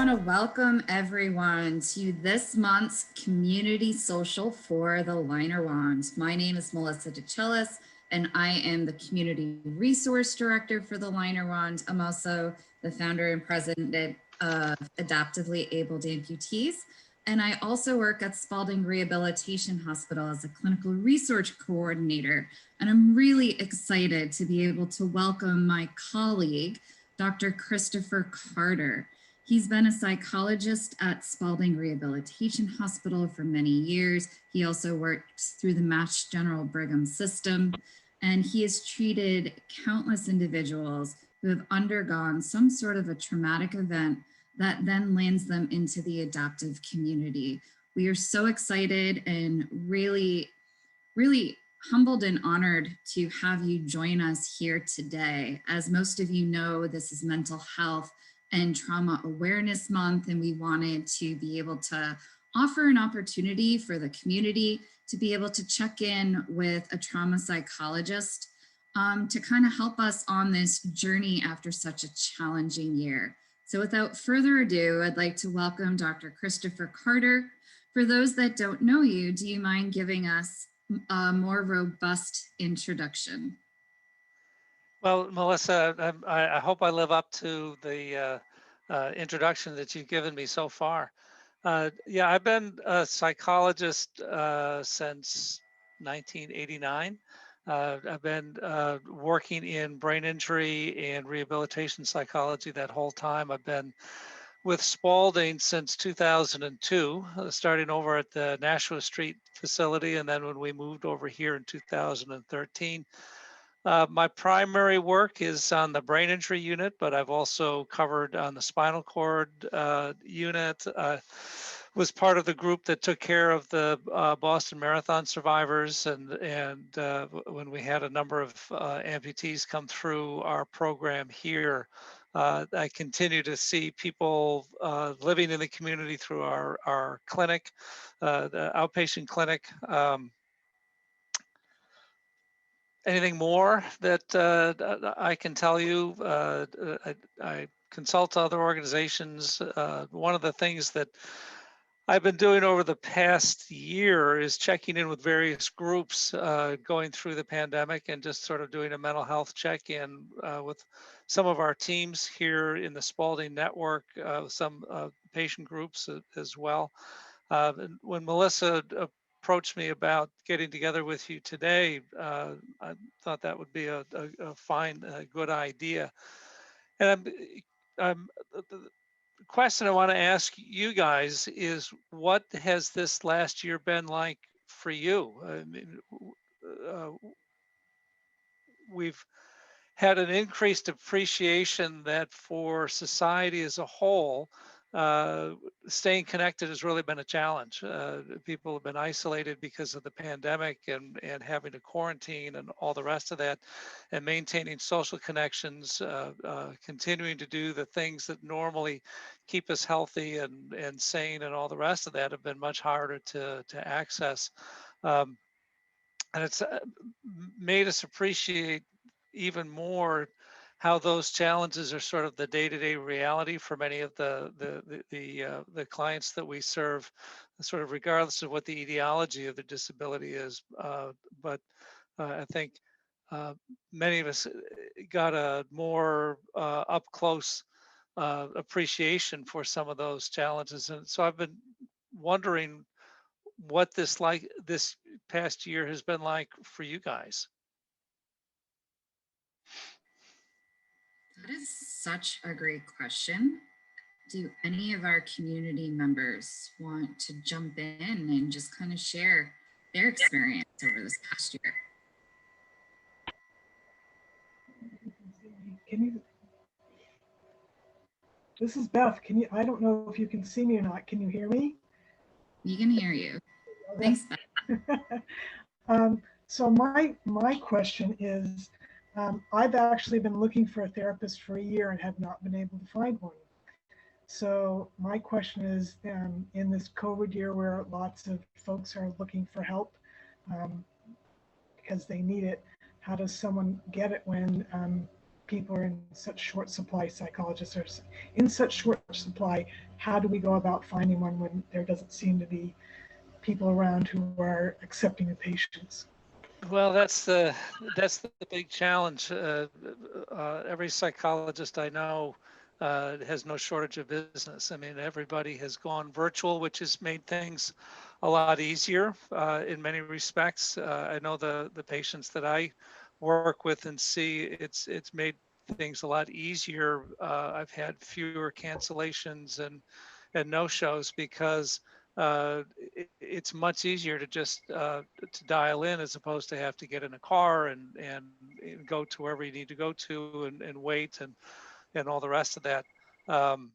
want to welcome everyone to this month's Community Social for the Liner Wand. My name is Melissa DeCellis, and I am the Community Resource Director for the Liner Wand. I'm also the founder and president of Adaptively Abled Amputees, and I also work at Spalding Rehabilitation Hospital as a clinical research coordinator. And I'm really excited to be able to welcome my colleague, Dr. Christopher Carter. He's been a psychologist at Spalding Rehabilitation Hospital for many years. He also works through the Mass General Brigham system, and he has treated countless individuals who have undergone some sort of a traumatic event that then lands them into the adaptive community. We are so excited and really humbled and honored to have you join us here today. As most of you know, this is Mental Health and Trauma Awareness Month, and we wanted to be able to offer an opportunity for the community to be able to check in with a trauma psychologist to kind of help us on this journey after such a challenging year. So without further ado, I'd like to welcome Dr. Christopher Carter. For those that don't know you, do you mind giving us a more robust introduction? Well, Melissa, I hope I live up to the introduction that you've given me so far. Yeah, I've been a psychologist since 1989. I've been working in brain injury and rehabilitation psychology that whole time. I've been with Spalding since 2002, starting over at the Nashua Street facility, and then when we moved over here in 2013. My primary work is on the brain injury unit, but I've also covered on the spinal cord unit. Was part of the group that took care of the Boston Marathon survivors, and when we had a number of amputees come through our program here. I continue to see people living in the community through our clinic, the outpatient clinic. Anything more that I can tell you? I consult other organizations. One of the things that I've been doing over the past year is checking in with various groups going through the pandemic and just sort of doing a mental health check-in with some of our teams here in the Spalding network, some patient groups as well. When Melissa approached me about getting together with you today, I thought that would be a fine, good idea. And the question I want to ask you guys is, what has this last year been like for you? I mean, we've had an increased appreciation that for society as a whole, staying connected has really been a challenge. People have been isolated because of the pandemic and having to quarantine and all the rest of that, and maintaining social connections, continuing to do the things that normally keep us healthy and sane and all the rest of that have been much harder to access. And it's made us appreciate even more how those challenges are sort of the day-to-day reality for many of the clients that we serve, sort of regardless of what the etiology of the disability is. But I think many of us got a more up close appreciation for some of those challenges, and so I've been wondering what this past year has been like for you guys. That is such a great question. Do any of our community members want to jump in and just kind of share their experience over this past year? Can you? This is Beth. Can you? I don't know if you can see me or not. Can you hear me? We can hear you. Thanks, Beth. So my question is, I've actually been looking for a therapist for a year and have not been able to find one. So my question is, in this COVID year where lots of folks are looking for help because they need it, how does someone get it when people are in such short supply, psychologists are in such short supply. How do we go about finding one when there doesn't seem to be people around who are accepting of patients? Well, that's the big challenge. Every psychologist I know has no shortage of business. I mean, everybody has gone virtual, which has made things a lot easier in many respects. I know the patients that I work with and see, it's made things a lot easier. I've had fewer cancellations and no shows because it's much easier to just to dial in as opposed to have to get in a car and go to wherever you need to go to and wait and all the rest of that. Um,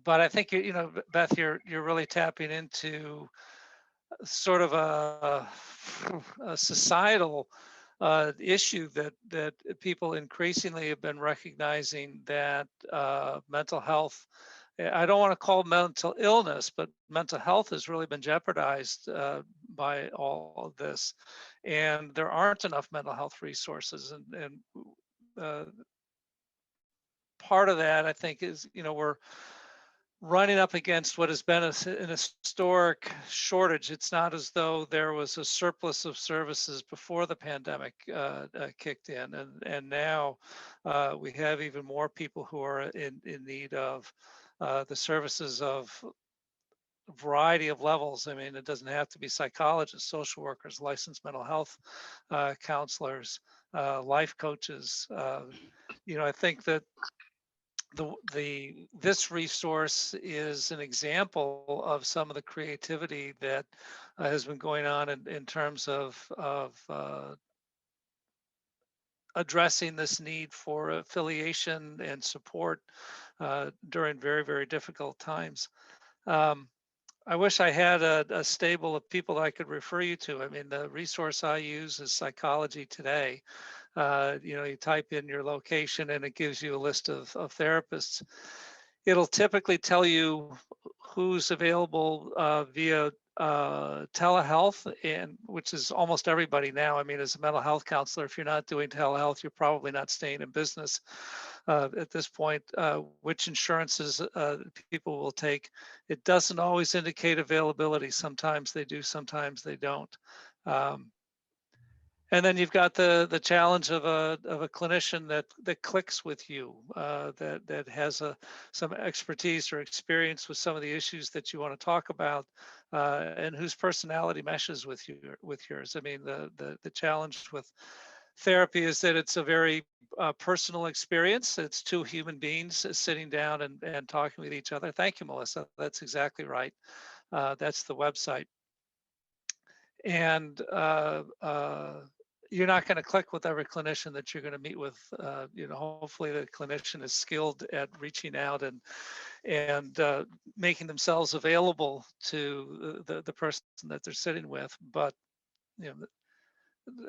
but I think you know, Beth, you're really tapping into sort of a societal issue that people increasingly have been recognizing that mental health. I don't want to call mental illness, but mental health has really been jeopardized by all of this, and there aren't enough mental health resources. And part of that, I think, is we're running up against what has been an historic shortage. It's not as though there was a surplus of services before the pandemic kicked in, and now we have even more people who are in need of the services of a variety of levels. I mean, it doesn't have to be psychologists, social workers, licensed mental health counselors, life coaches. I think that this resource is an example of some of the creativity that has been going on in terms of addressing this need for affiliation and support during very, very difficult times. Um, I wish I had a stable of people that I could refer you to. I mean, the resource I use is Psychology Today. You type in your location and it gives you a list of therapists. It'll typically tell you who's available via telehealth, and which is almost everybody now. I mean, as a mental health counselor, if you're not doing telehealth, you're probably not staying in business at this point. Which insurances people will take. It doesn't always indicate availability. Sometimes they do, sometimes they don't. And then you've got the challenge of a clinician that clicks with you, that has some expertise or experience with some of the issues that you want to talk about, and whose personality meshes with yours. I mean, the challenge with therapy is that it's a very personal experience. It's two human beings sitting down and talking with each other. Thank you, Melissa. That's exactly right. That's the website. And you're not going to click with every clinician that you're going to meet with. Hopefully the clinician is skilled at reaching out and making themselves available to the person that they're sitting with. But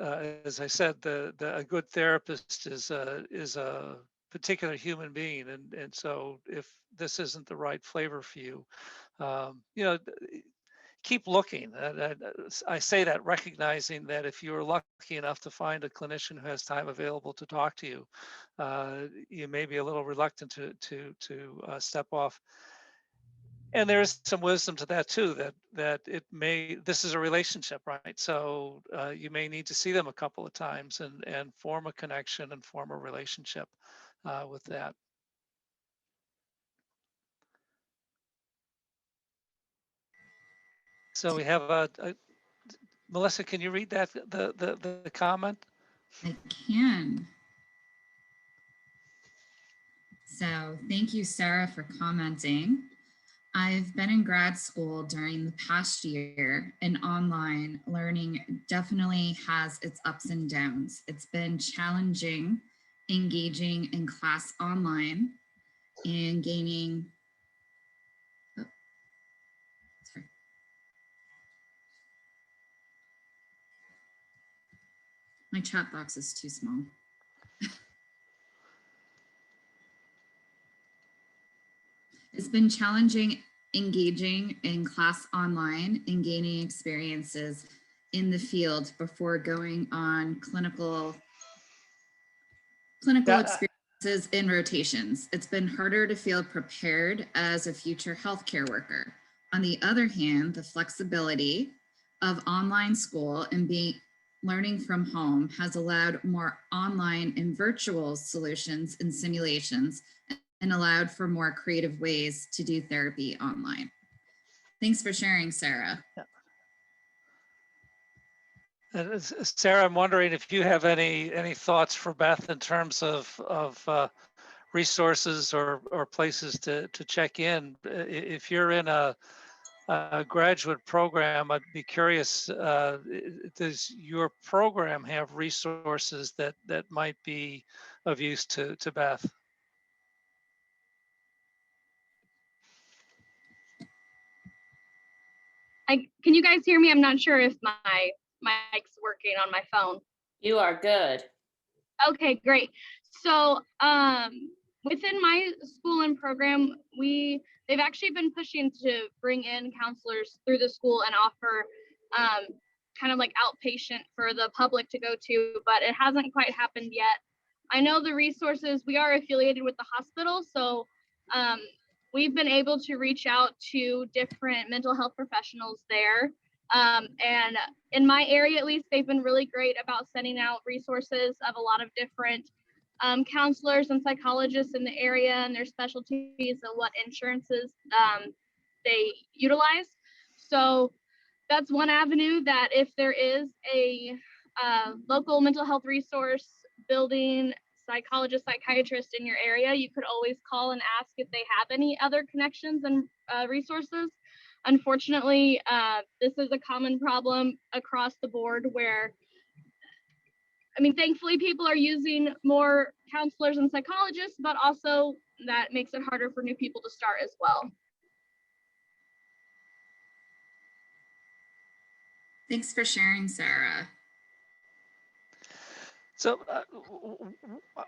as I said, a good therapist is a particular human being, and so if this isn't the right flavor for you, keep looking. I say that recognizing that if you're lucky enough to find a clinician who has time available to talk to you, you may be a little reluctant to step off. And there is some wisdom to that too. That this is a relationship, right? So you may need to see them a couple of times and form a connection and form a relationship with that. So we have Melissa, can you read that the comment? I can. So thank you, Sarah, for commenting. I've been in grad school during the past year, and online learning definitely has its ups and downs. It's been challenging engaging in class online and gaining, oh, sorry. My chat box is too small. It's been challenging engaging in class online and gaining experiences in the field before going on clinical clinical Yeah, experiences in rotations. It's been harder to feel prepared as a future healthcare worker. On the other hand, the flexibility of online school and learning from home has allowed more online and virtual solutions and simulations and allowed for more creative ways to do therapy online. Thanks for sharing, Sarah. Sarah, I'm wondering if you have any thoughts for Beth in terms of resources or places to check in. If you're in a graduate program, I'd be curious, does your program have resources that might be of use to Beth? Can you guys hear me? I'm not sure if my mic's working on my phone. You are good. Okay, great. So within my school and program, they've actually been pushing to bring in counselors through the school and offer kind of like outpatient for the public to go to, but it hasn't quite happened yet. I know the resources, we are affiliated with the hospital, so we've been able to reach out to different mental health professionals there. And in my area, at least, they've been really great about sending out resources of a lot of different counselors and psychologists in the area and their specialties and what insurances they utilize. So that's one avenue that if there is a local mental health resource building, psychologist, psychiatrist in your area, you could always call and ask if they have any other connections and resources. Unfortunately, this is a common problem across the board where, I mean, thankfully people are using more counselors and psychologists, but also that makes it harder for new people to start as well. Thanks for sharing, Sarah. So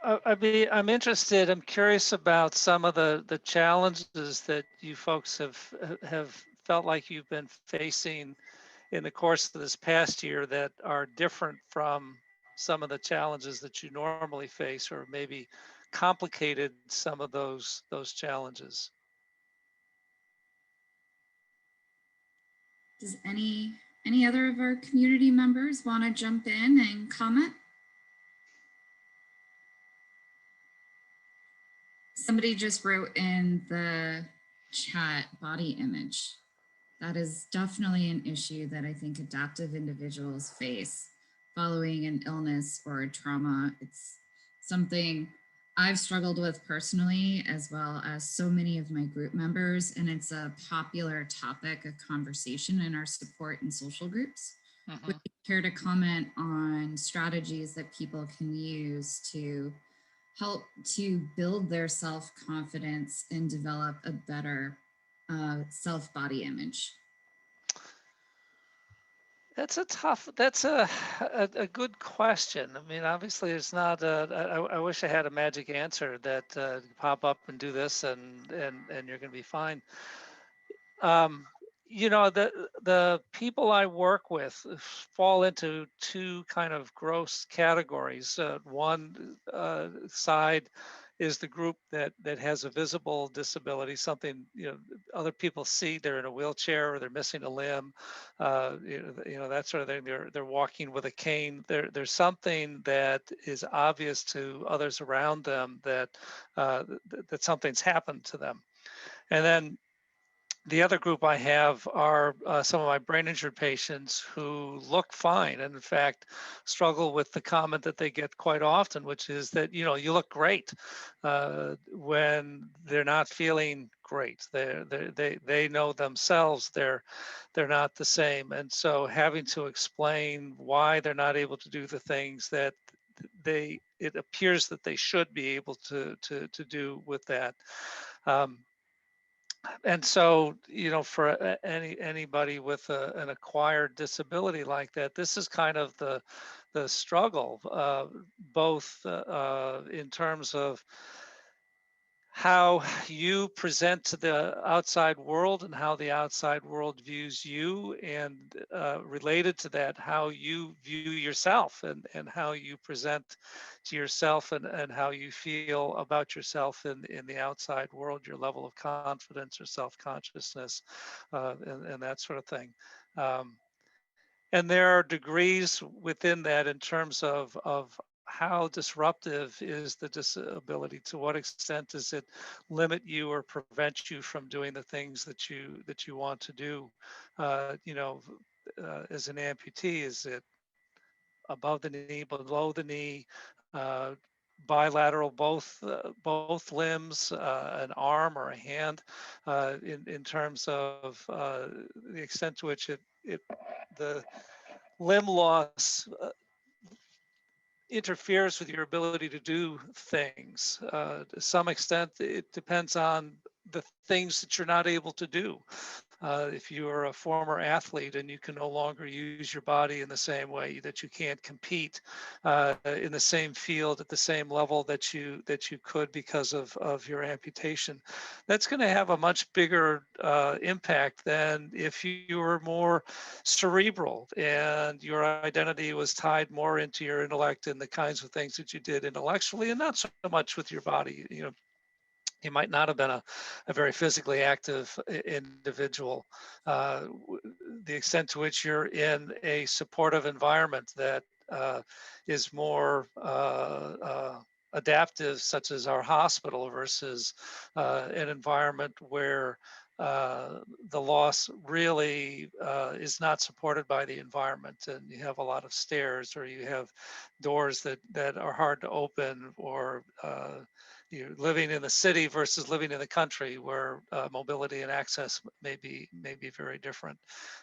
I'm interested, I'm curious about some of the challenges that you folks have felt like you've been facing in the course of this past year that are different from some of the challenges that you normally face, or maybe complicated some of those challenges. Does any other of our community members want to jump in and comment? Somebody just wrote in the chat body image. That is definitely an issue that I think adaptive individuals face following an illness or a trauma. It's something I've struggled with personally, as well as so many of my group members, and it's a popular topic of conversation in our support and social groups. Would you care to comment on strategies that people can use to help to build their self-confidence and develop a better self-body image? That's a good question. I mean, obviously it's not I wish I had a magic answer that pop up and do this and you're going to be fine. You know, the people I work with fall into two kind of gross categories. One side is the group that has a visible disability, something, you know, other people see, they're in a wheelchair or they're missing a limb, you know, that sort of thing. They're walking with a cane. There's something that is obvious to others around them that that something's happened to them. And then the other group I have are some of my brain injured patients who look fine and in fact struggle with the comment that they get quite often, which is that, you know, you look great when they're not feeling great. They know themselves they're not the same. And so having to explain why they're not able to do the things that it appears that they should be able to do with that. And so, you know, for anybody with an acquired disability like that, this is kind of the struggle, both in terms of how you present to the outside world and how the outside world views you, and related to that, how you view yourself and how you present to yourself, and how you feel about yourself in the outside world, your level of confidence or self-consciousness, and that sort of thing. Um, and there are degrees within that in terms of how disruptive is the disability. To what extent does it limit you or prevent you from doing the things that you want to do? As an amputee, is it above the knee, below the knee, uh, bilateral, both limbs, an arm or a hand, in terms of the extent to which the limb loss interferes with your ability to do things. To some extent, it depends on the things that you're not able to do. If you are a former athlete and you can no longer use your body in the same way, that you can't compete in the same field at the same level that you could because of your amputation, that's going to have a much bigger impact than if you were more cerebral and your identity was tied more into your intellect and the kinds of things that you did intellectually, and not so much with your body. You might not have been a very physically active individual. The extent to which you're in a supportive environment that is more adaptive, such as our hospital, versus an environment where the loss really is not supported by the environment, and you have a lot of stairs, or you have doors that are hard to open, or you're living in the city versus living in the country, where mobility and access may be very different.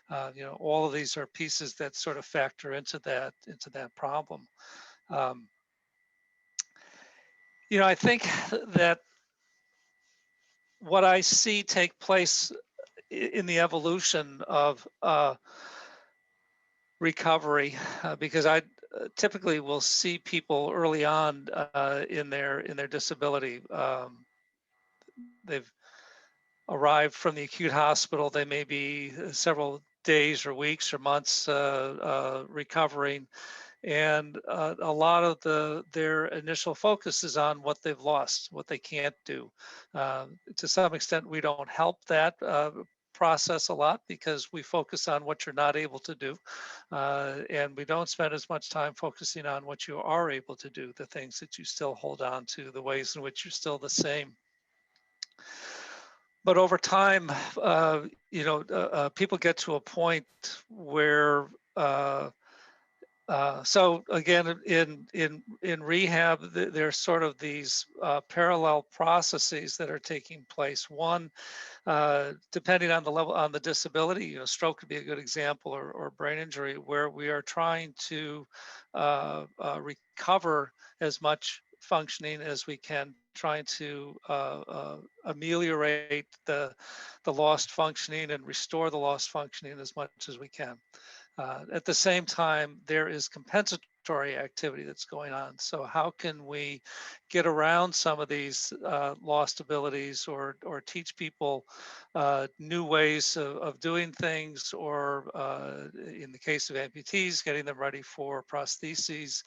All of these are pieces that sort of factor into that problem. I think that what I see take place in the evolution of recovery, because I typically will see people early on in their disability. They've arrived from the acute hospital. They may be several days or weeks or months recovering, and a lot of their initial focus is on what they've lost, what they can't do. To some extent, we don't help that process a lot, because we focus on what you're not able to do, and we don't spend as much time focusing on what you are able to do, the things that you still hold on to, the ways in which you're still the same. But over time, people get to a point where, so again, in rehab, there's sort of these parallel processes that are taking place. One, depending on the level, on the disability, stroke could be a good example, or brain injury, where we are trying to recover as much functioning as we can, trying to ameliorate the lost functioning and restore the lost functioning as much as we can. At the same time, there is compensatory activity that's going on. So how can we get around some of these lost abilities, or teach people new ways of doing things, or in the case of amputees, getting them ready for prostheses,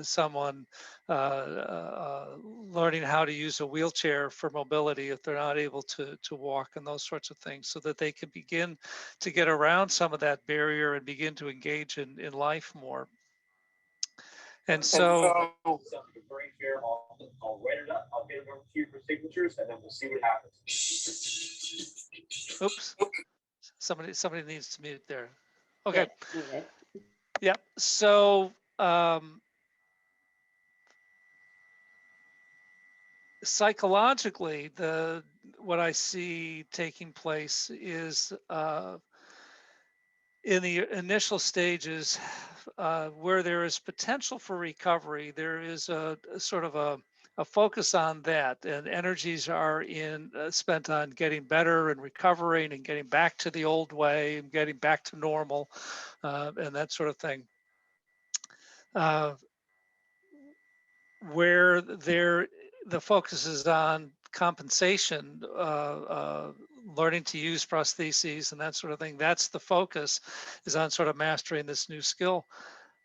someone learning how to use a wheelchair for mobility if they're not able to walk, and those sorts of things, so that they can begin to get around some of that barrier and begin to engage in life more. And so, I'll write it up. I'll get it over to you for signatures, and then we'll see what happens. oops, somebody needs to mute there. Okay. Yeah. So psychologically, what I see taking place is in the initial stages, where there is potential for recovery, there is a sort of a focus on that, and energies are spent on getting better and recovering and getting back to the old way and getting back to normal, and that sort of thing. Where there the focus is on compensation, learning to use prostheses and that sort of thing. That's the focus, is on sort of mastering this new skill.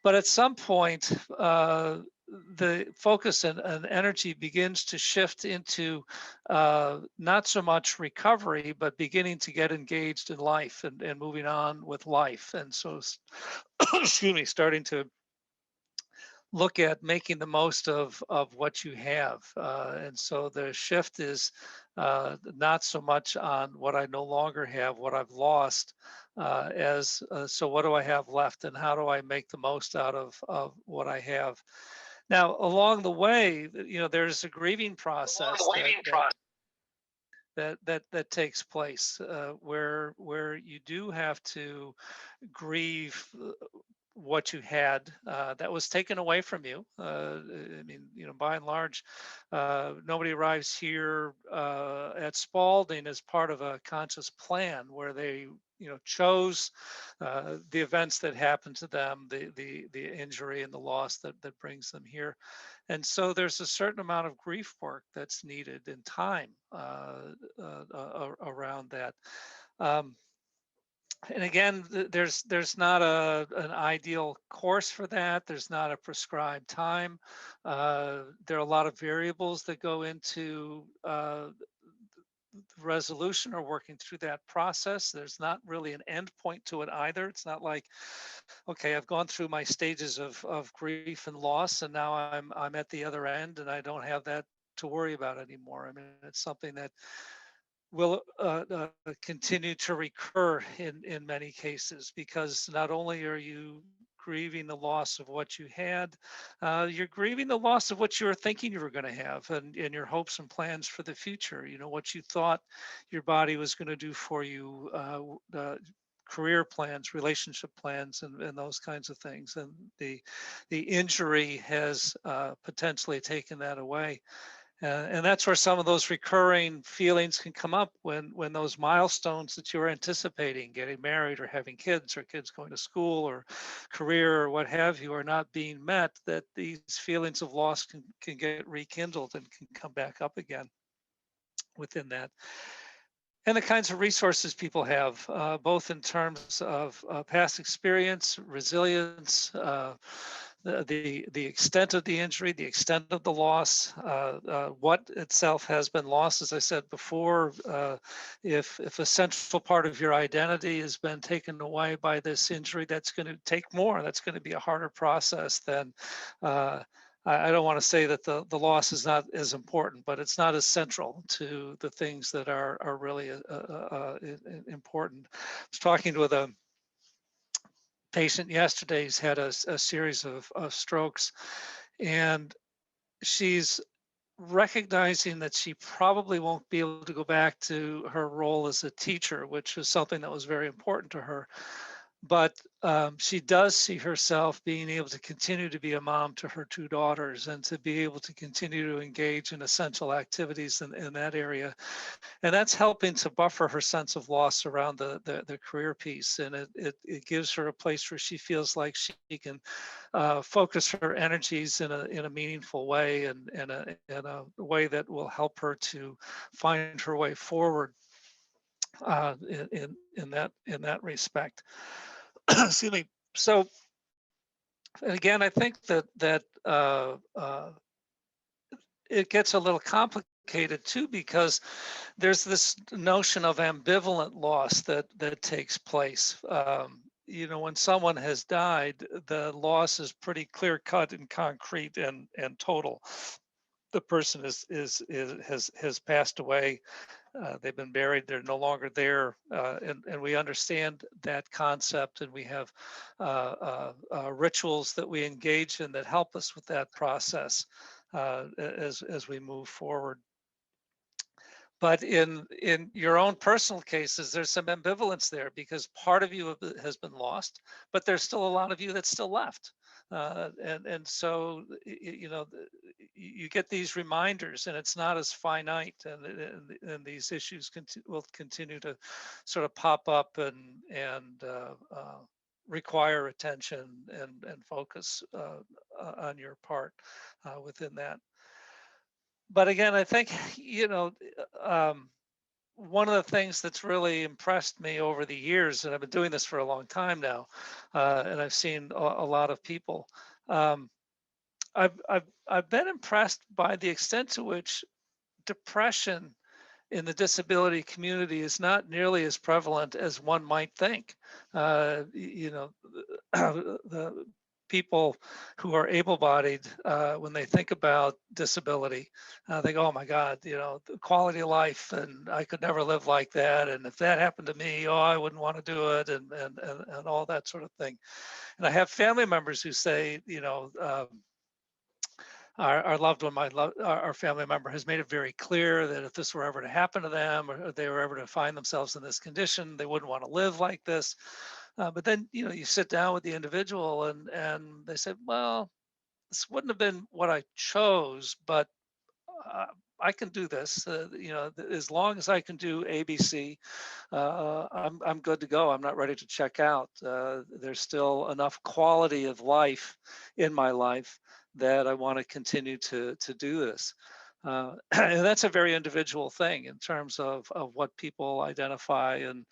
But at some point, the focus and energy begins to shift into not so much recovery, but beginning to get engaged in life and moving on with life. And so, excuse me, starting to look at making the most of what you have. And so the shift is not so much on what I no longer have, what I've lost, as so what do I have left and how do I make the most out of what I have. Now, along the way, there's a grieving process that takes place, where you do have to grieve what you had that was taken away from you. I mean, by and large, nobody arrives here at Spalding as part of a conscious plan where they, chose the events that happened to them, the injury and the loss that brings them here. And so there's a certain amount of grief work that's needed in time around that. Um, and again, there's not an ideal course for that. There's not a prescribed time. There are a lot of variables that go into the resolution or working through that process. There's not really an end point to it either. It's not like, okay, I've gone through my stages of grief and loss, and now I'm at the other end, and I don't have that to worry about anymore. I mean, it's something that will continue to recur in many cases, because not only are you grieving the loss of what you had, you're grieving the loss of what you were thinking you were going to have, and your hopes and plans for the future. What you thought your body was going to do for you, career plans, relationship plans, and those kinds of things. And the injury has potentially taken that away. And that's where some of those recurring feelings can come up when those milestones that you were anticipating, getting married or having kids or kids going to school or career or what have you, are not being met, that these feelings of loss can get rekindled and can come back up again within that. And the kinds of resources people have, both in terms of past experience, resilience, the extent of the injury, the extent of the loss, what itself has been lost. As I said before, if a central part of your identity has been taken away by this injury, that's going to take more. That's going to be a harder process than. I don't want to say that the loss is not as important, but it's not as central to the things that are really important. I was talking with a patient yesterday. He's had a series of strokes, and she's recognizing that she probably won't be able to go back to her role as a teacher, which was something that was very important to her. But she does see herself being able to continue to be a mom to her two daughters and to be able to continue to engage in essential activities in that area. And that's helping to buffer her sense of loss around the career piece. And it gives her a place where she feels like she can focus her energies in a meaningful way, and in a way that will help her to find her way forward in that respect. Excuse me. So again, I think that it gets a little complicated too, because there's this notion of ambivalent loss that takes place. When someone has died, the loss is pretty clear cut and concrete and total. The person has passed away. They've been buried. They're no longer there, and we understand that concept, and we have rituals that we engage in that help us with that process as we move forward. But in your own personal cases, there's some ambivalence there, because part of you has been lost, but there's still a lot of you that's still left. And so, you get these reminders, and it's not as finite, and these issues will continue to sort of pop up and require attention and focus on your part within that. but again, I think, you know, one of the things that's really impressed me over the years, and I've been doing this for a long time now, and I've seen a lot of people. Um, I've been impressed by the extent to which depression in the disability community is not nearly as prevalent as one might think. You know, the people who are able-bodied, when they think about disability, they go, "Oh my God, you know, the quality of life, and I could never live like that. And if that happened to me, oh, I wouldn't want to do it," and all that sort of thing. And I have family members who say, you know, our loved one, our family member has made it very clear that if this were ever to happen to them, or they were ever to find themselves in this condition, they wouldn't want to live like this. But then, you know, you sit down with the individual and they said, well, this wouldn't have been what I chose, but uh, I can do this. You know, as long as I can do ABC, I'm good to go. I'm not ready to check out. There's still enough quality of life in my life that I want to continue to do this. And that's a very individual thing in terms of what people identify and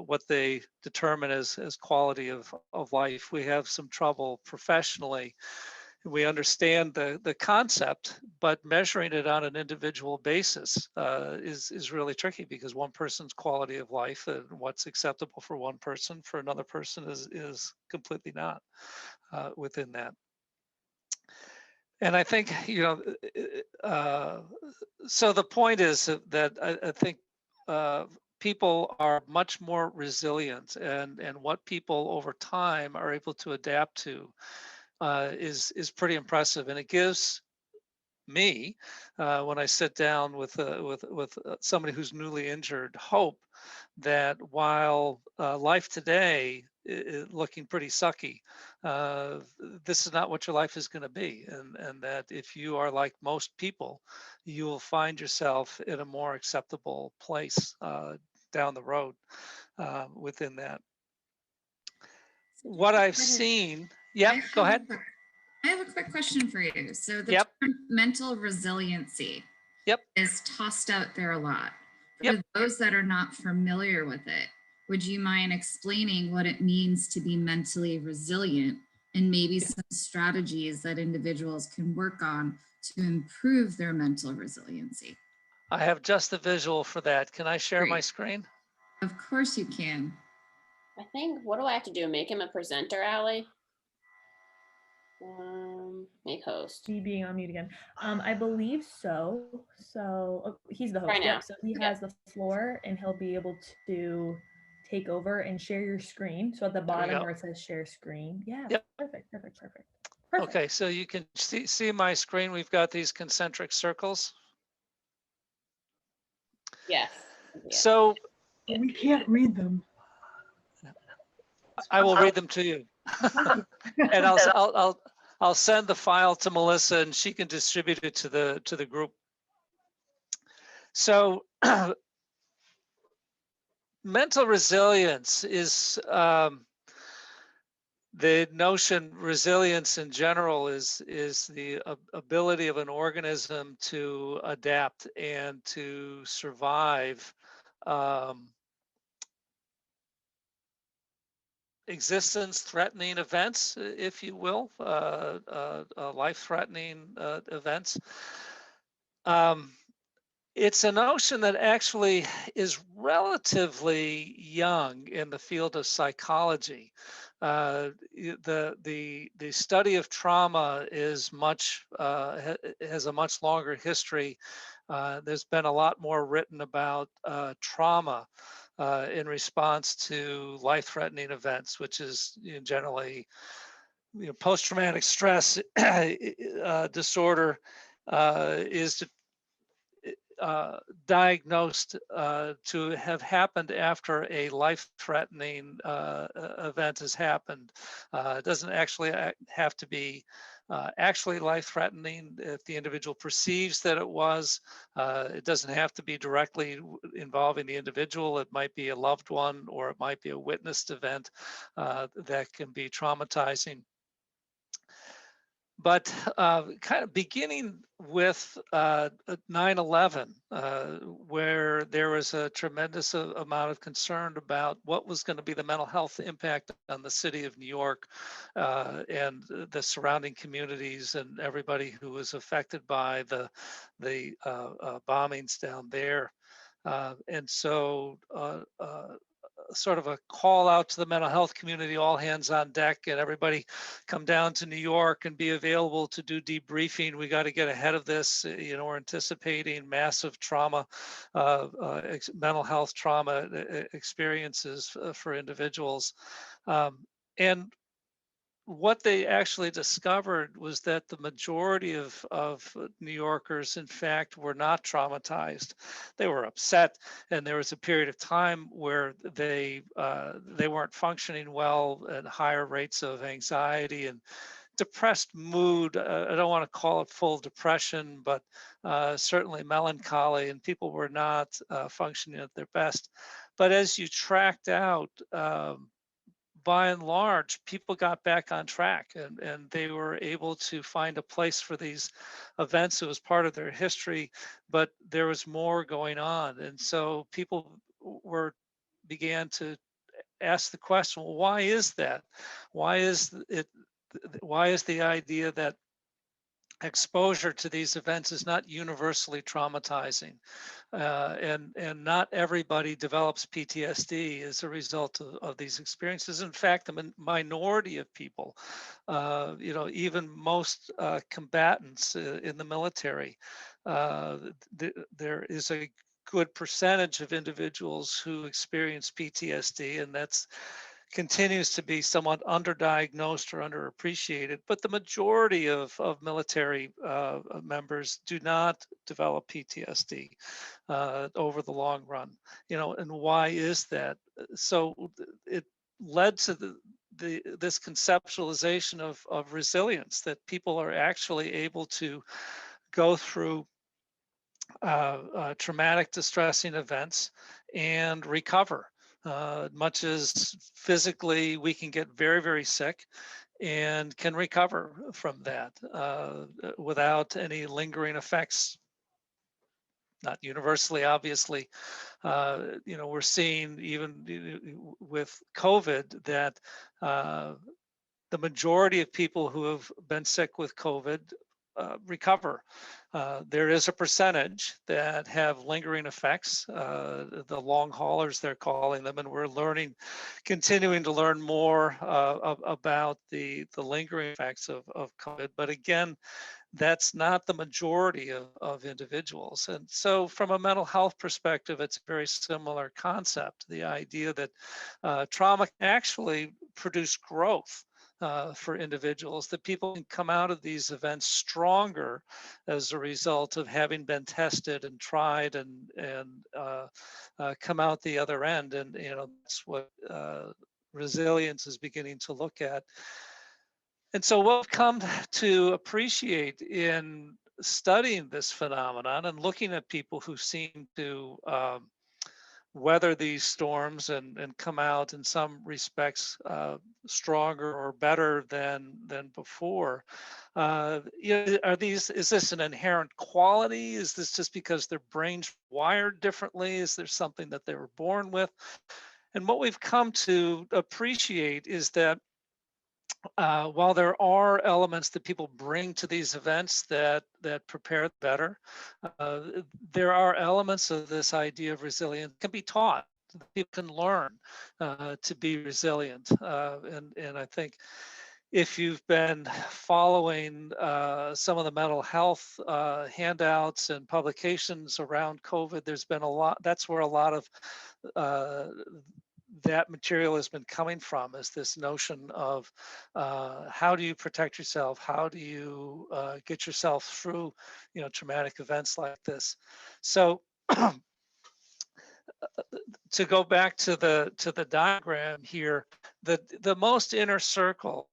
what they determine as quality of life. We have some trouble professionally. We understand the concept, but measuring it on an individual basis is really tricky, because one person's quality of life and what's acceptable for one person, for another person is completely not within that. And I think, you know, so the point is that I think people are much more resilient, and what people over time are able to adapt to is pretty impressive, and it gives me, when I sit down with somebody who's newly injured, hope that while life today is looking pretty sucky, this is not what your life is going to be, and that if you are like most people, you will find yourself in a more acceptable place down the road within that. What I've seen, yep, go ahead. I have a quick question for you. So the Yep, term mental resiliency yep, is tossed out there a lot. yep. For those that are not familiar with it, would you mind explaining what it means to be mentally resilient, and maybe some strategies that individuals can work on to improve their mental resiliency? I have just the visual for that. Can I share my Great. screen? Of course you can. I think, what do I have to do? Make him a presenter, Allie? Make host. Me being on mute again. I believe so. So he's the host. Right now. Yep. So he has the floor, and he'll be able to take over and share your screen. So at the bottom go. where it says share screen. Yeah. Yep. Perfect. Okay, so you can see my screen. We've got these concentric circles. Yes. So We can't read them. I will read them to you, and I'll send the file to Melissa, and she can distribute it to the group. So mental resilience is the notion. Resilience in general is the ability of an organism to adapt and to survive existence-threatening events, if you will, life-threatening events. It's a notion that actually is relatively young in the field of psychology. The study of trauma is has a much longer history. There's been a lot more written about trauma in response to life-threatening events, which is generally post-traumatic stress disorder is diagnosed to have happened after a life-threatening event has happened. It doesn't actually have to be actually life-threatening if the individual perceives that it was. It doesn't have to be directly involving the individual. It might be a loved one, or it might be a witnessed event that can be traumatizing. But kind of beginning with 9/11, where there was a tremendous amount of concern about what was going to be the mental health impact on the city of New York and the surrounding communities and everybody who was affected by the bombings down there. And so sort of a call out to the mental health community, all hands on deck, and everybody come down to New York and be available to do debriefing. We got to get ahead of this. You know, we're anticipating massive trauma, mental health trauma experiences for individuals. And what they actually discovered was that the majority of New Yorkers, in fact, were not traumatized. They were upset, and there was a period of time where they weren't functioning well, and higher rates of anxiety and depressed mood. I don't want to call it full depression, but certainly melancholy, and people were not functioning at their best. But as you tracked out, by and large, people got back on track, and they were able to find a place for these events. It was part of their history, but there was more going on. And so people began to ask the question, well, why is that? Why is it? Why is the idea that exposure to these events is not universally traumatizing, and not everybody develops PTSD as a result of these experiences. In fact, the minority of people, you know, even most combatants in the military, there is a good percentage of individuals who experience PTSD, and that's continues to be somewhat underdiagnosed or underappreciated, but the majority of military members do not develop PTSD over the long run. You know, and why is that? So it led to this conceptualization of resilience, that people are actually able to go through traumatic, distressing events and recover. Much as physically we can get very, very sick and can recover from that without any lingering effects. Not universally, obviously. You know, we're seeing even with COVID that the majority of people who have been sick with COVID recover. There is a percentage that have lingering effects, the long haulers, they're calling them, and we're continuing to learn more about the lingering effects of COVID. But again, that's not the majority of individuals. And so from a mental health perspective, it's a very similar concept, the idea that trauma can actually produce growth for individuals, that people can come out of these events stronger as a result of having been tested and tried and come out the other end. And you know, that's what resilience is beginning to look at. And so what I've come to appreciate in studying this phenomenon and looking at people who seem to weather these storms and come out in some respects stronger or better than before. You know, is this an inherent quality? Is this just because their brains wired differently? Is there something that they were born with? And what we've come to appreciate is that while there are elements that people bring to these events that prepare better, uh, there are elements of this idea of resilience can be taught. People can learn to be resilient, and I think if you've been following some of the mental health handouts and publications around COVID, there's been a lot. That's where a lot of that material has been coming from, is this notion of how do you protect yourself, how do you get yourself through, you know, traumatic events like this. So to go back to the diagram here, The most inner circle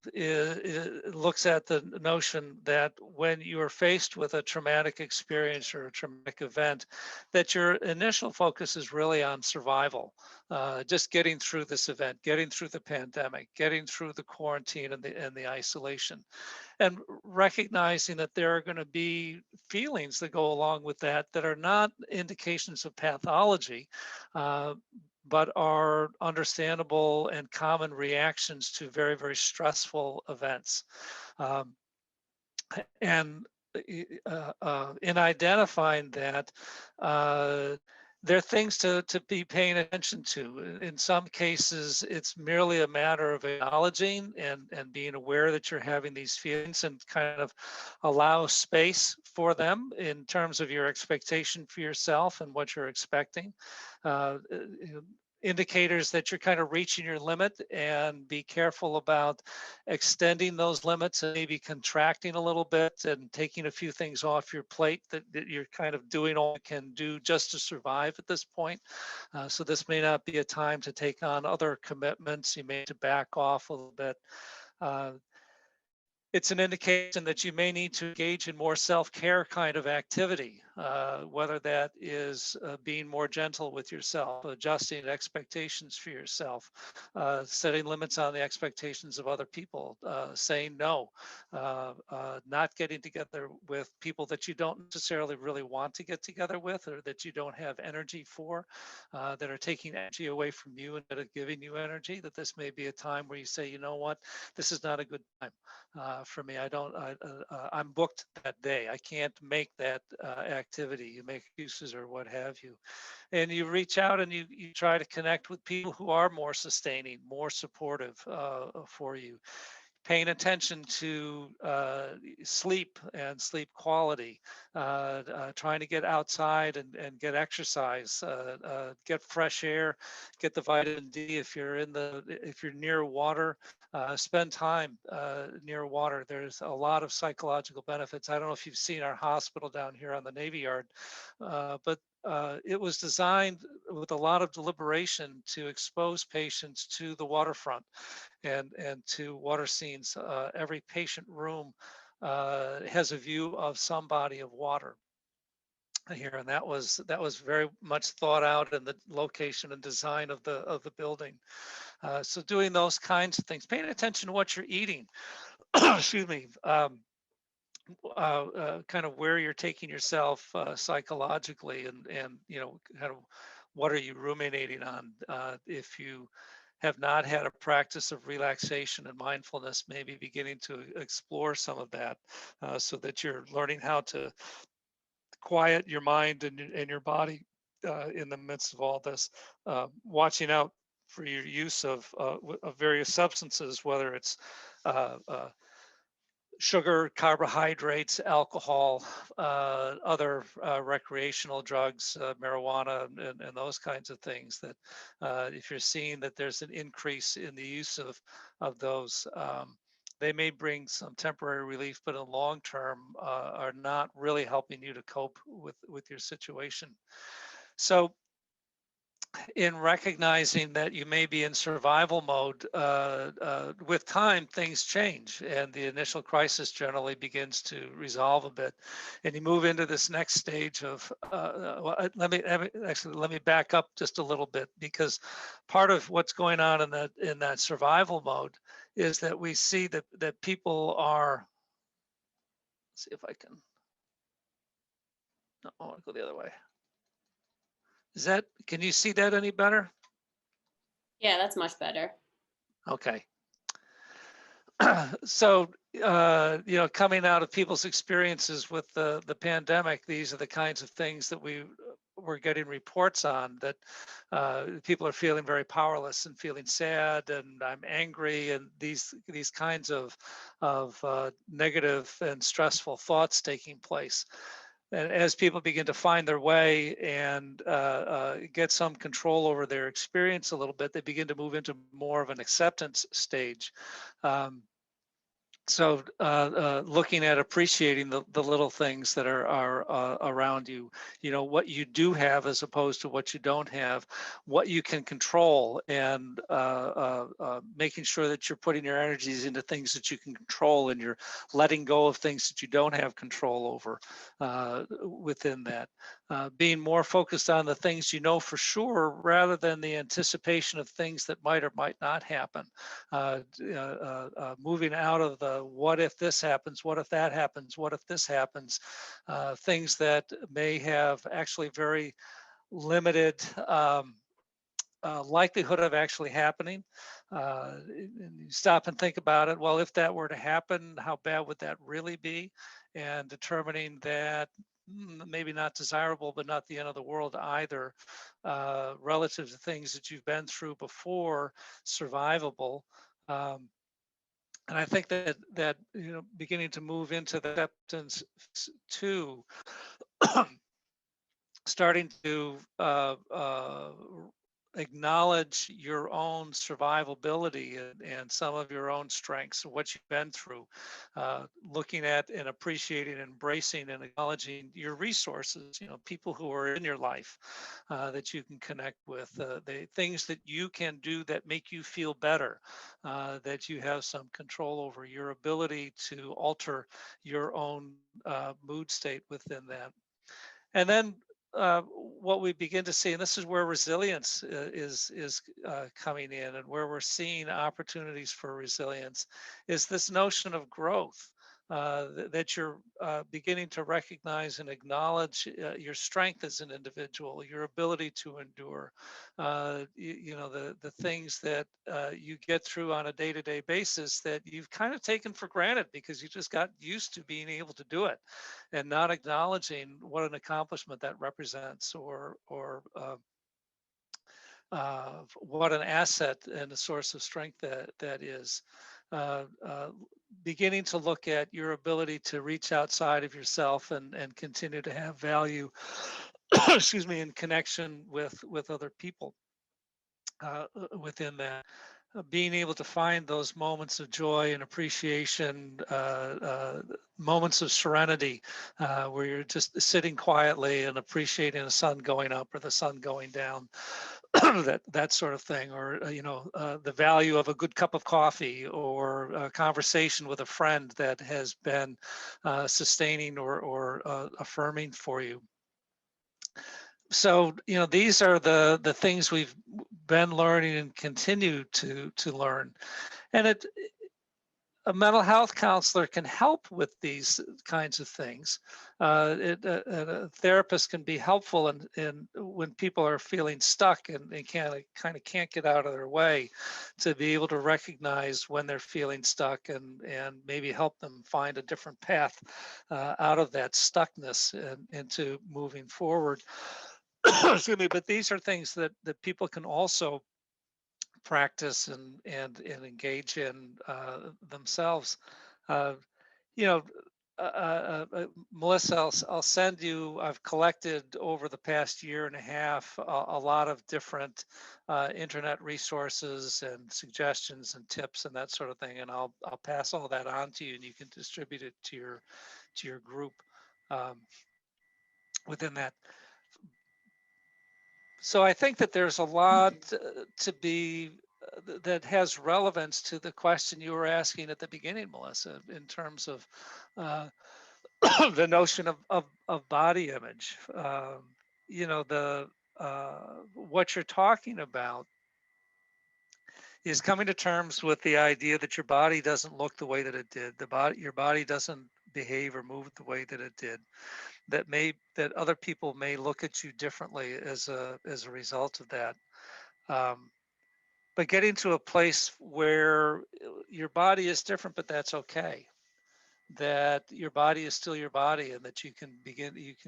looks at the notion that when you are faced with a traumatic experience or a traumatic event, that your initial focus is really on survival, just getting through this event, getting through the pandemic, getting through the quarantine and the isolation, and recognizing that there are going to be feelings that go along with that that are not indications of pathology, uh, but are understandable and common reactions to very, very stressful events. Um, and in identifying that, there are things to be paying attention to. In some cases, it's merely a matter of acknowledging and being aware that you're having these feelings and kind of allow space for them in terms of your expectation for yourself and what you're expecting. Indicators that you're kind of reaching your limit, and be careful about extending those limits and maybe contracting a little bit and taking a few things off your plate that you're kind of doing all you can do just to survive at this point. So this may not be a time to take on other commitments. You may need to back off a little bit. It's an indication that you may need to engage in more self-care kind of activity, whether that is being more gentle with yourself, adjusting expectations for yourself, setting limits on the expectations of other people, saying no, not getting together with people that you don't necessarily really want to get together with, or that you don't have energy for, that are taking energy away from you instead of giving you energy. That this may be a time where you say, you know what, this is not a good time. For me, I'm booked that day. I can't make that activity. You make excuses or what have you. And you reach out and you try to connect with people who are more sustaining, more supportive for you. Paying attention to sleep and sleep quality, trying to get outside and get exercise, get fresh air, get the vitamin D if you're near water, spend time near water. There's a lot of psychological benefits. I don't know if you've seen our hospital down here on the Navy Yard, but it was designed with a lot of deliberation to expose patients to the waterfront and to water scenes. Every patient room has a view of some body of water here, and that was very much thought out in the location and design of the building. So doing those kinds of things, paying attention to what you're eating, excuse me, kind of where you're taking yourself psychologically, and kind of what are you ruminating on. If you have not had a practice of relaxation and mindfulness, maybe beginning to explore some of that, so that you're learning how to quiet your mind and your body in the midst of all this. Watching out for your use of various substances, whether it's sugar, carbohydrates, alcohol, other recreational drugs, marijuana, and those kinds of things. That if you're seeing that there's an increase in the use of those, they may bring some temporary relief, but in long term are not really helping you to cope with your situation. So in recognizing that you may be in survival mode, with time, things change, and the initial crisis generally begins to resolve a bit, and you move into this next stage of. Let me back up just a little bit, because part of what's going on in that survival mode is that we see that people are. Let's see if I can. No, I want to go the other way. Can you see that any better? Yeah, that's much better. Okay. So, coming out of people's experiences with the pandemic, these are the kinds of things that we're getting reports on, that people are feeling very powerless and feeling sad, and I'm angry, and these kinds of negative and stressful thoughts taking place. And as people begin to find their way and get some control over their experience a little bit, they begin to move into more of an acceptance stage. So looking at appreciating the little things that are around you, what you do have as opposed to what you don't have, what you can control, and making sure that you're putting your energies into things that you can control, and you're letting go of things that you don't have control over within that. Being more focused on the things you know for sure rather than the anticipation of things that might or might not happen. Moving out of the what if this happens, what if that happens, what if this happens, things that may have actually very limited likelihood of actually happening. And you stop and think about it. Well, if that were to happen, how bad would that really be? And determining that maybe not desirable, but not the end of the world either, relative to things that you've been through before, survivable. And I think that beginning to move into the acceptance too, starting to acknowledge your own survivability and some of your own strengths, what you've been through, looking at and appreciating, embracing and acknowledging your resources, people who are in your life that you can connect with, the things that you can do that make you feel better, that you have some control over, your ability to alter your own mood state within that. And then what we begin to see, and this is where resilience is coming in, and where we're seeing opportunities for resilience, is this notion of growth. That you're beginning to recognize and acknowledge your strength as an individual, your ability to endure, the things that you get through on a day-to-day basis that you've kind of taken for granted because you just got used to being able to do it, and not acknowledging what an accomplishment that represents, or what an asset and a source of strength that is. Uh, uh, Beginning to look at your ability to reach outside of yourself and continue to have value, excuse me, in connection with other people within that. Being able to find those moments of joy and appreciation, moments of serenity, where you're just sitting quietly and appreciating the sun going up or the sun going down, that sort of thing, or the value of a good cup of coffee, or a conversation with a friend that has been sustaining or affirming for you. So these are the things we've been learning and continue to learn, and a mental health counselor can help with these kinds of things. A therapist can be helpful in when people are feeling stuck and they kind of can't get out of their way, to be able to recognize when they're feeling stuck and maybe help them find a different path out of that stuckness and into moving forward. Excuse me, but these are things that people can also practice and engage in themselves. Uh, you know, Melissa, I'll send you. I've collected over the past year and a half a lot of different internet resources and suggestions and tips and that sort of thing, and I'll pass all that on to you, and you can distribute it to your group within that. So I think that there's a lot to be that has relevance to the question you were asking at the beginning, Melissa, in terms of the notion of body image. The what you're talking about is coming to terms with the idea that your body doesn't look the way that it did. Your body doesn't behave or move the way that it did. That other people may look at you differently as a result of that. But getting to a place where your body is different, but that's okay. That your body is still your body, and that you can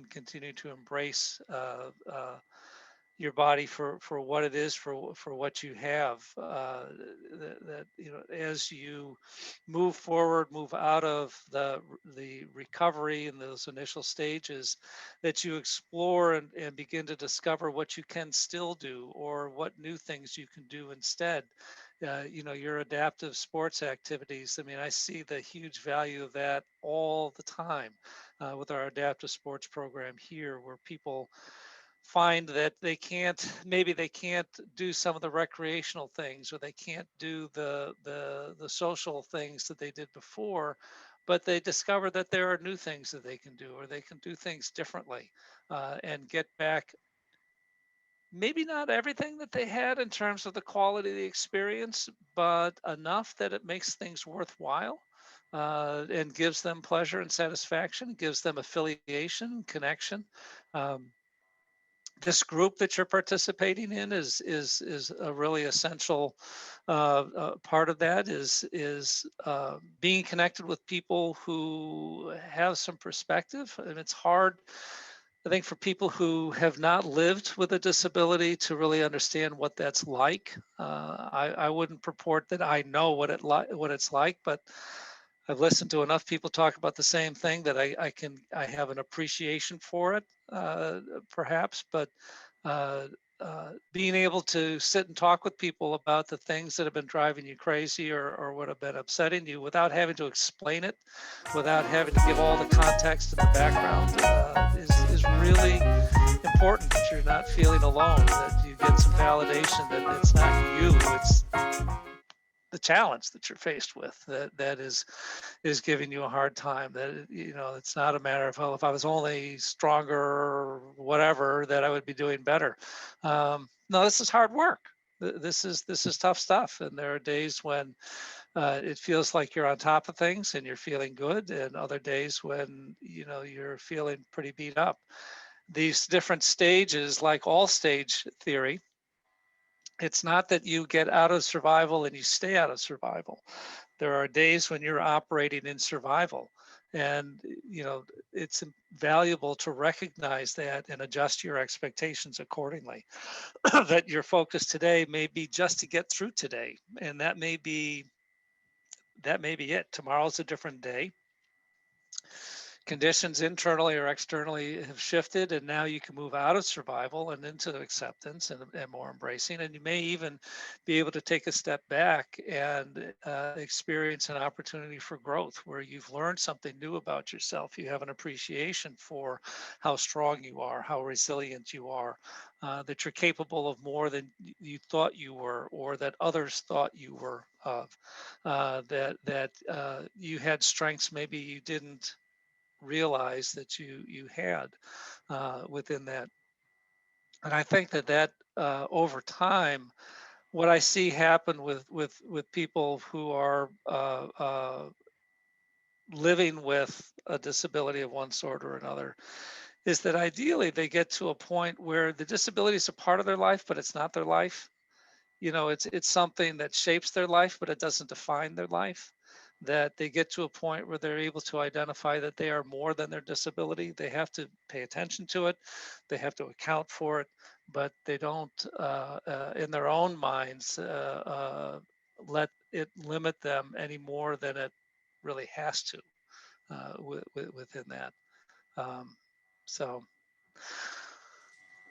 continue to embrace your body for what it is, for what you have. That as you move forward, move out of the recovery and those initial stages, that you explore and begin to discover what you can still do or what new things you can do instead. Your adaptive sports activities. I mean, I see the huge value of that all the time with our adaptive sports program here, where people find that maybe they can't do some of the recreational things, or they can't do the social things that they did before, but they discover that there are new things that they can do, or they can do things differently, and get back maybe not everything that they had in terms of the quality of the experience, but enough that it makes things worthwhile, and gives them pleasure and satisfaction, gives them affiliation, connection. Um, this group that you're participating in is a really essential part of that. Is being connected with people who have some perspective, and it's hard, I think, for people who have not lived with a disability to really understand what that's like. I wouldn't purport that I know what it's like, but I've listened to enough people talk about the same thing that I have an appreciation for it, perhaps. But uh, being able to sit and talk with people about the things that have been driving you crazy, or what have been upsetting you, without having to explain it, without having to give all the context and the background, is really important, that you're not feeling alone, that you get some validation that it's not you, it's the challenge that you're faced with that is giving you a hard time. That it's not a matter of, well, if I was only stronger or whatever, that I would be doing better. No, this is hard work. This is tough stuff, and there are days when it feels like you're on top of things and you're feeling good, and other days when you're feeling pretty beat up. These different stages, like all stage theory, it's not that you get out of survival and you stay out of survival. There are days when you're operating in survival, and it's valuable to recognize that and adjust your expectations accordingly. That your focus today may be just to get through today, and that may be it. Tomorrow's a different day. Conditions internally or externally have shifted, and now you can move out of survival and into acceptance and more embracing. And you may even be able to take a step back and experience an opportunity for growth, where you've learned something new about yourself. You have an appreciation for how strong you are, how resilient you are, that you're capable of more than you thought you were, or that others thought you were of. That you had strengths maybe you didn't realize that you had within that. And I think that over time, what I see happen with people who are living with a disability of one sort or another, is that ideally they get to a point where the disability is a part of their life, but it's not their life. It's something that shapes their life, but it doesn't define their life. That they get to a point where they're able to identify that they are more than their disability. They have to pay attention to it, they have to account for it, but they don't, in their own minds, let it limit them any more than it really has to, within that. Um, so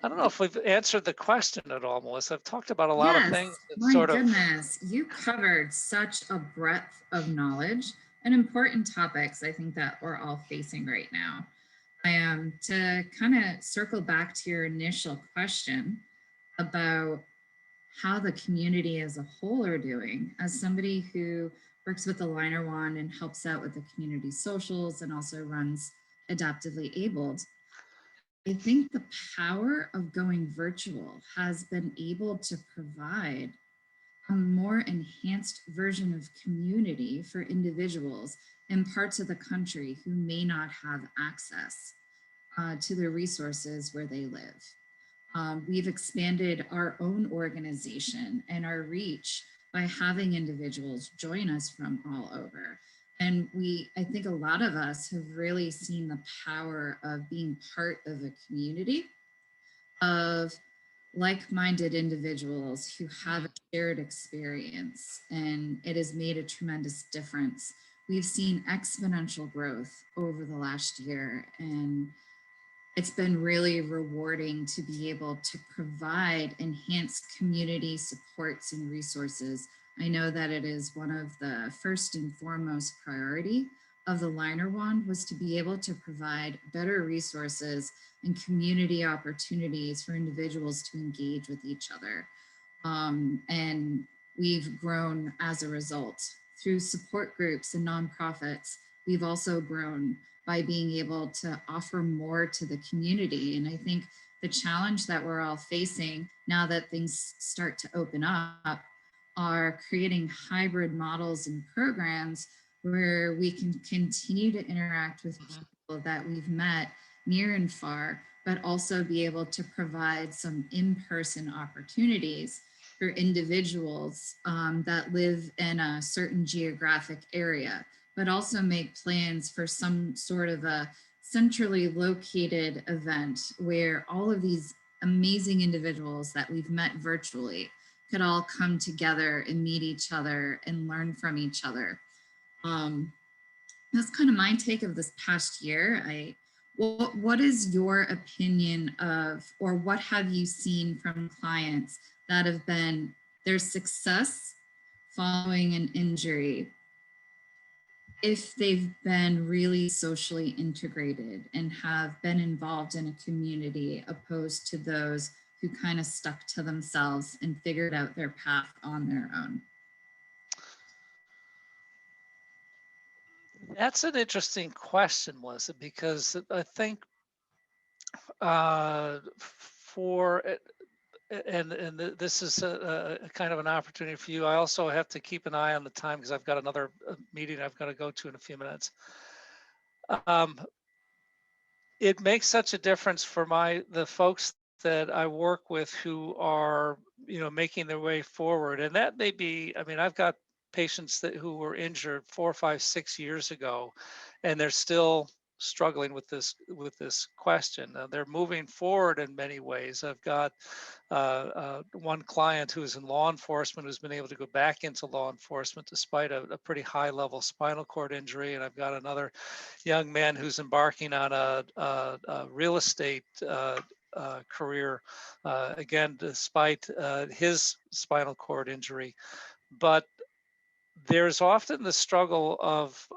I don't know if we've answered the question at all, Melissa. I've talked about a lot of things Yes, that my sort of. goodness, you covered such a breadth of knowledge and important topics, I think, that we're all facing right now. I am to kind of circle back to your initial question about how the community as a whole are doing. As somebody who works with the Liner Wand and helps out with the community socials and also runs Adaptively Abled, I think the power of going virtual has been able to provide a more enhanced version of community for individuals in parts of the country who may not have access to the resources where they live. We've expanded our own organization and our reach by having individuals join us from all over. And I think a lot of us have really seen the power of being part of a community, of like-minded individuals who have a shared experience, and it has made a tremendous difference. We've seen exponential growth over the last year, and it's been really rewarding to be able to provide enhanced community supports and resources. I know that it is one of the first and foremost priority of the Liner Wand was to be able to provide better resources and community opportunities for individuals to engage with each other. And we've grown as a result through support groups and nonprofits. We've also grown by being able to offer more to the community. And I think the challenge that we're all facing now that things start to open up are creating hybrid models and programs where we can continue to interact with people that we've met near and far, but also be able to provide some in-person opportunities for individuals that live in a certain geographic area, but also make plans for some sort of a centrally located event where all of these amazing individuals that we've met virtually could all come together and meet each other and learn from each other. That's kind of my take of this past year. What is your opinion of, or what have you seen from clients that have been their success following an injury if they've been really socially integrated and have been involved in a community opposed to those who kind of stuck to themselves and figured out their path on their own? That's an interesting question, Melissa, because I think for and this is a kind of an opportunity for you. I also have to keep an eye on the time because I've got another meeting I've got to go to in a few minutes. It makes such a difference for the folks that I work with who are, making their way forward. And that may be, I mean, I've got patients who were injured 4, 5, 6 years ago, and they're still struggling with this question. They're moving forward in many ways. I've got one client who's in law enforcement who's been able to go back into law enforcement despite a pretty high level spinal cord injury. And I've got another young man who's embarking on a real estate career, again, despite his spinal cord injury. But there's often the struggle of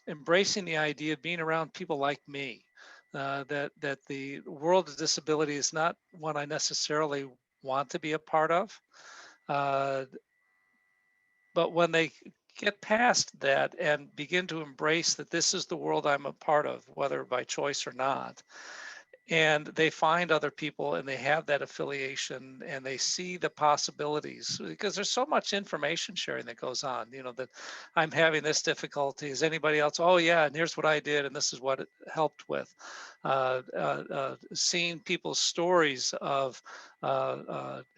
embracing the idea of being around people like me, that the world of disability is not one I necessarily want to be a part of. But when they get past that and begin to embrace that this is the world I'm a part of, whether by choice or not, and they find other people and they have that affiliation and they see the possibilities, because there's so much information sharing that goes on, that I'm having this difficulty. Is anybody else? Oh yeah, and here's what I did and this is what it helped with. Seeing people's stories of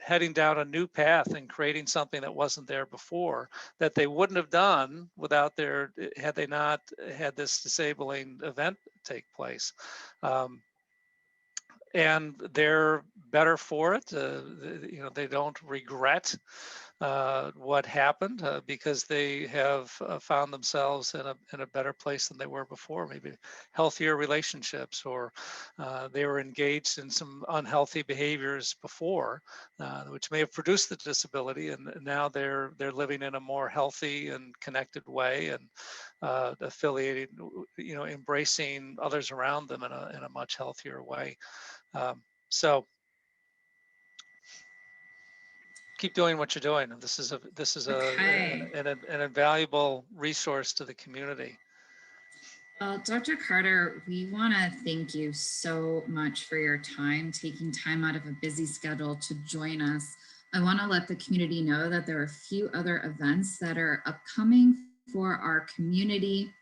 heading down a new path and creating something that wasn't there before, that they wouldn't have done had they not had this disabling event take place. And they're better for it. They don't regret what happened because they have found themselves in a better place than they were before. Maybe healthier relationships, or they were engaged in some unhealthy behaviors before, which may have produced the disability, and now they're living in a more healthy and connected way, and affiliating, embracing others around them in a much healthier way. So keep doing what you're doing. This is Okay. an invaluable resource to the community. Well, Dr. Carter, we want to thank you so much for your time, taking time out of a busy schedule to join us. I want to let the community know that there are a few other events that are upcoming for our community.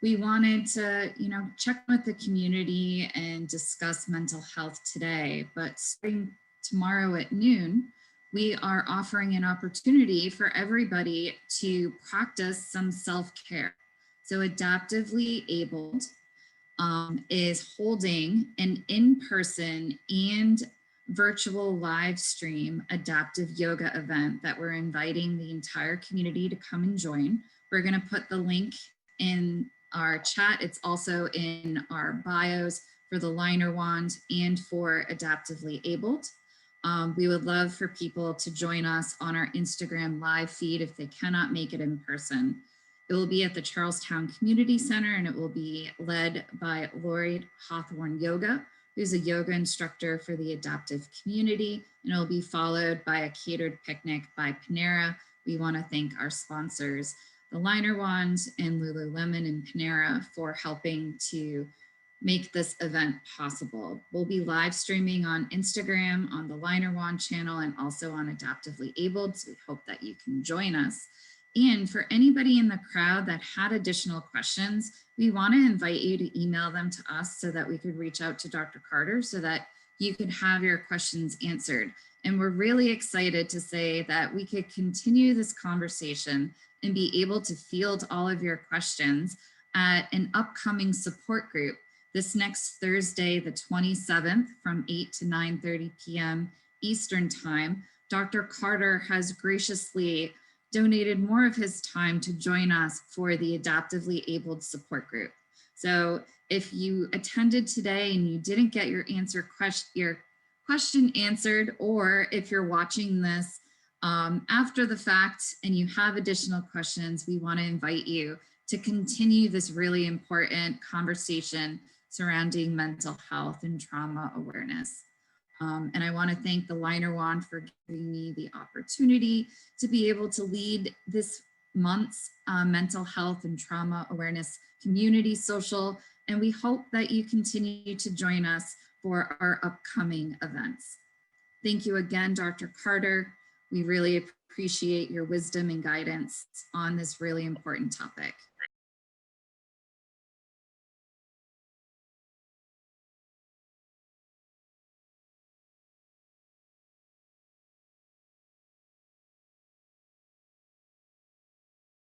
We wanted to, check with the community and discuss mental health today, but starting tomorrow at noon, we are offering an opportunity for everybody to practice some self-care. So Adaptively Abled is holding an in-person and virtual live stream adaptive yoga event that we're inviting the entire community to come and join. We're going to put the link in our chat. It's also in our bios for the liner wand and for adaptively abled. We would love for people to join us on our Instagram live feed if they cannot make it in person. It will be at the Charlestown Community Center, and it will be led by Lori Hawthorne Yoga, who's a yoga instructor for the adaptive community, and it'll be followed by a catered picnic by Panera. We want to thank our sponsors, the Liner Wand and Lululemon and Panera, for helping to make this event possible. We'll be live streaming on Instagram, on the Liner Wand channel, and also on Adaptively Abled, so we hope that you can join us. And for anybody in the crowd that had additional questions, we want to invite you to email them to us so that we could reach out to Dr. Carter so that you could have your questions answered. And we're really excited to say that we could continue this conversation and be able to field all of your questions at an upcoming support group this next Thursday, the 27th, from 8 to 9:30 p.m. Eastern Time. Dr. Carter has graciously donated more of his time to join us for the Adaptively Abled support group. So if you attended today and you didn't get your question answered, or if you're watching this after the fact and you have additional questions, we want to invite you to continue this really important conversation surrounding mental health and trauma awareness. And I want to thank the Liner Wand for giving me the opportunity to be able to lead this month's mental health and trauma awareness community social. And we hope that you continue to join us for our upcoming events. Thank you again, Dr. Carter. We really appreciate your wisdom and guidance on this really important topic.